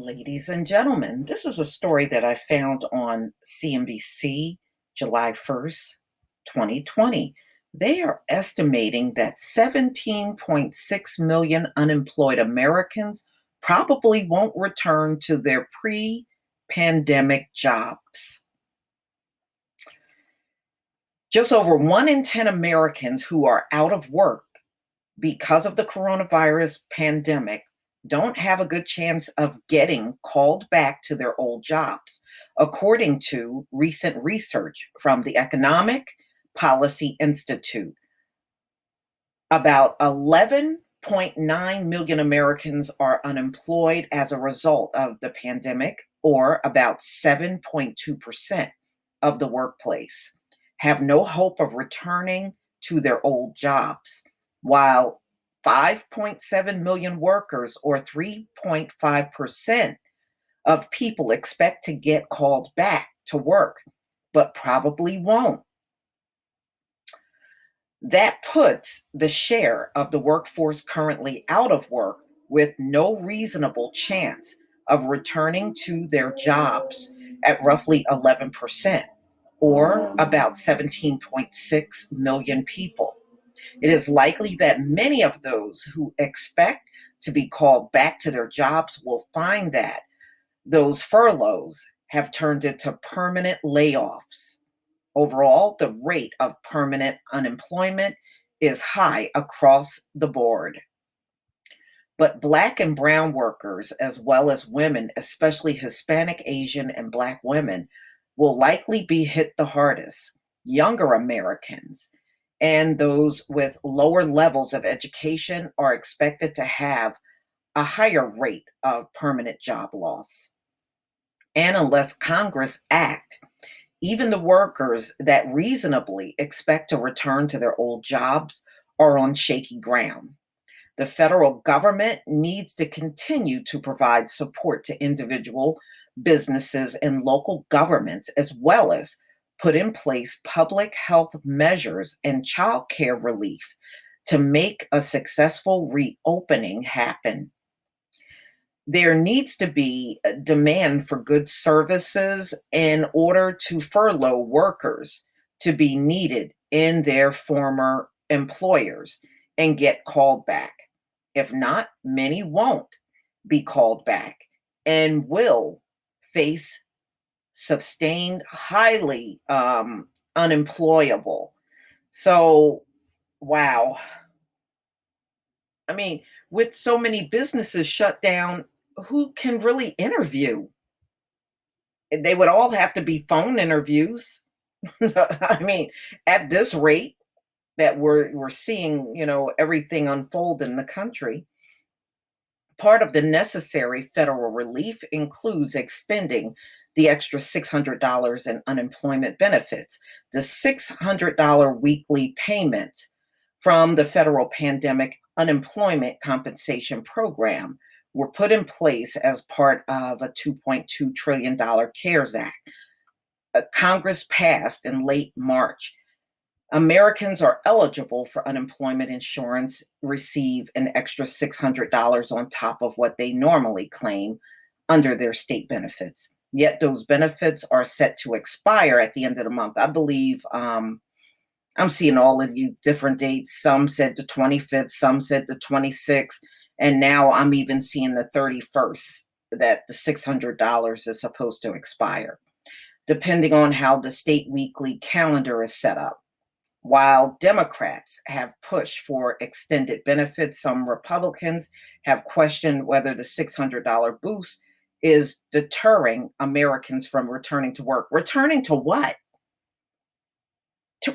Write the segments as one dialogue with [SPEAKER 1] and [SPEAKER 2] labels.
[SPEAKER 1] Ladies and gentlemen, this is a story that I found on CNBC July 1st, 2020. They are estimating that 17.6 million unemployed Americans probably won't return to their pre pandemic jobs. Just over 1 in 10 Americans who are out of work because of the coronavirus pandemic don't have a good chance of getting called back to their old jobs, according to recent research from the Economic Policy Institute. About 11.9 million Americans are unemployed as a result of the pandemic, or about 7.2% of the workplace have no hope of returning to their old jobs, while 5.7 million workers, or 3.5% of people, expect to get called back to work, but probably won't. That puts the share of the workforce currently out of work with no reasonable chance of returning to their jobs at roughly 11%, or about 17.6 million people. It is likely that many of those who expect to be called back to their jobs will find that those furloughs have turned into permanent layoffs. Overall, the rate of permanent unemployment is high across the board. But Black and Brown workers, as well as women, especially Hispanic, Asian, and Black women, will likely be hit the hardest. Younger Americans and those with lower levels of education are expected to have a higher rate of permanent job loss. And unless Congress act, even the workers that reasonably expect to return to their old jobs are on shaky ground. The federal government needs to continue to provide support to individual businesses and local governments, as well as put in place public health measures and child care relief to make a successful reopening happen. There needs to be a demand for good services in order to furlough workers to be needed in their former employers and get called back. If not, many won't be called back and will face sustained, highly unemployable. So, wow. I mean, with so many businesses shut down, who can really interview? They would all have to be phone interviews. I mean, at this rate that we're seeing, everything unfold in the country, part of the necessary federal relief includes extending the extra $600 in unemployment benefits. The $600 weekly payment from the federal pandemic unemployment compensation program were put in place as part of a $2.2 trillion CARES Act. Congress passed in late March. Americans are eligible for unemployment insurance, receive an extra $600 on top of what they normally claim under their state benefits. Yet those benefits are set to expire at the end of the month. I believe I'm seeing all of these different dates. Some said the 25th, some said the 26th, and now I'm even seeing the 31st that the $600 is supposed to expire, depending on how the state weekly calendar is set up. While Democrats have pushed for extended benefits, some Republicans have questioned whether the $600 boost is deterring Americans from returning to work. Returning to what?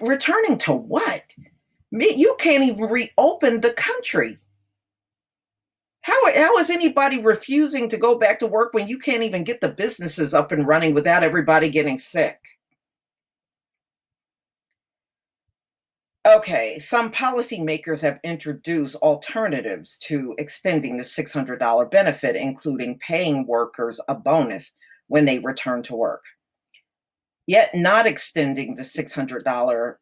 [SPEAKER 1] Returning to what? You can't even reopen the country. How is anybody refusing to go back to work when you can't even get the businesses up and running without everybody getting sick? Okay, some policymakers have introduced alternatives to extending the $600 benefit, including paying workers a bonus when they return to work. Yet, not extending the $600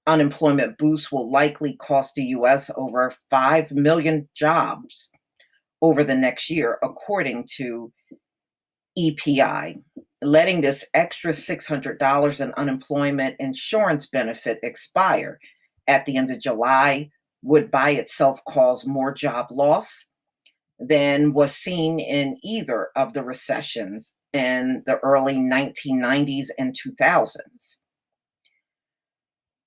[SPEAKER 1] unemployment boost will likely cost the U.S. over 5 million jobs over the next year, according to EPI. Letting this extra $600 in unemployment insurance benefit expire at the end of July would by itself cause more job loss than was seen in either of the recessions in the early 1990s and 2000s.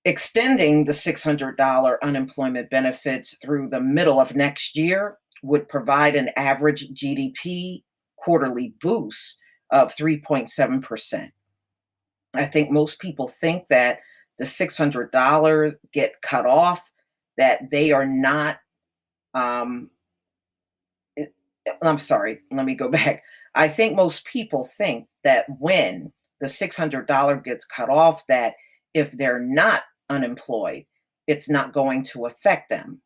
[SPEAKER 1] Extending the $600 unemployment benefits through the middle of next year would provide an average GDP quarterly boost of 3.7%. I think most people think that the $600 get cut off, that they are not, um, I'm sorry, let me go back. I think most people think that when the $600 gets cut off, that if they're not unemployed, it's not going to affect them.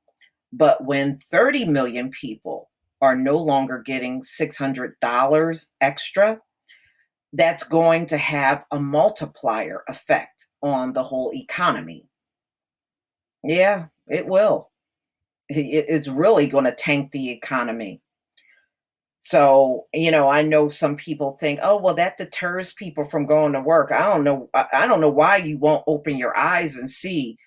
[SPEAKER 1] But when 30 million people are no longer getting $600 extra, that's going to have a multiplier effect on the whole economy. Yeah, it will. It's really going to tank the economy. So, I know some people think, oh, well, that deters people from going to work. I don't know. I don't know why you won't open your eyes and see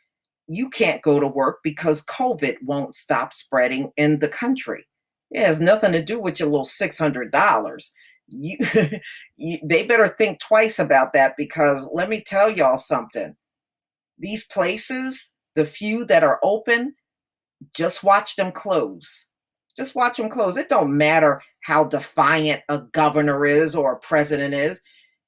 [SPEAKER 1] you can't go to work because COVID won't stop spreading in the country. It has nothing to do with your little $600. You, they better think twice about that, because let me tell y'all something. These places, the few that are open, just watch them close. Just watch them close. It don't matter how defiant a governor is or a president is.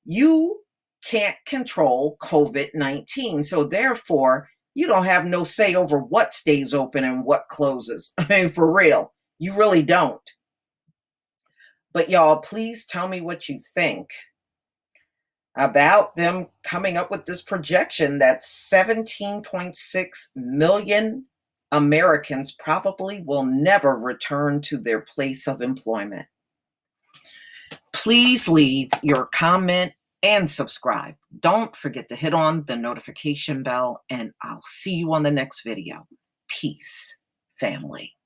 [SPEAKER 1] You can't control COVID-19. So therefore, you don't have no say over what stays open and what closes. I mean, for real, you really don't. But y'all, please tell me what you think about them coming up with this projection that 17.6 million Americans probably will never return to their place of employment. Please leave your comment and subscribe. Don't forget to hit on the notification bell, and I'll see you on the next video. Peace, family.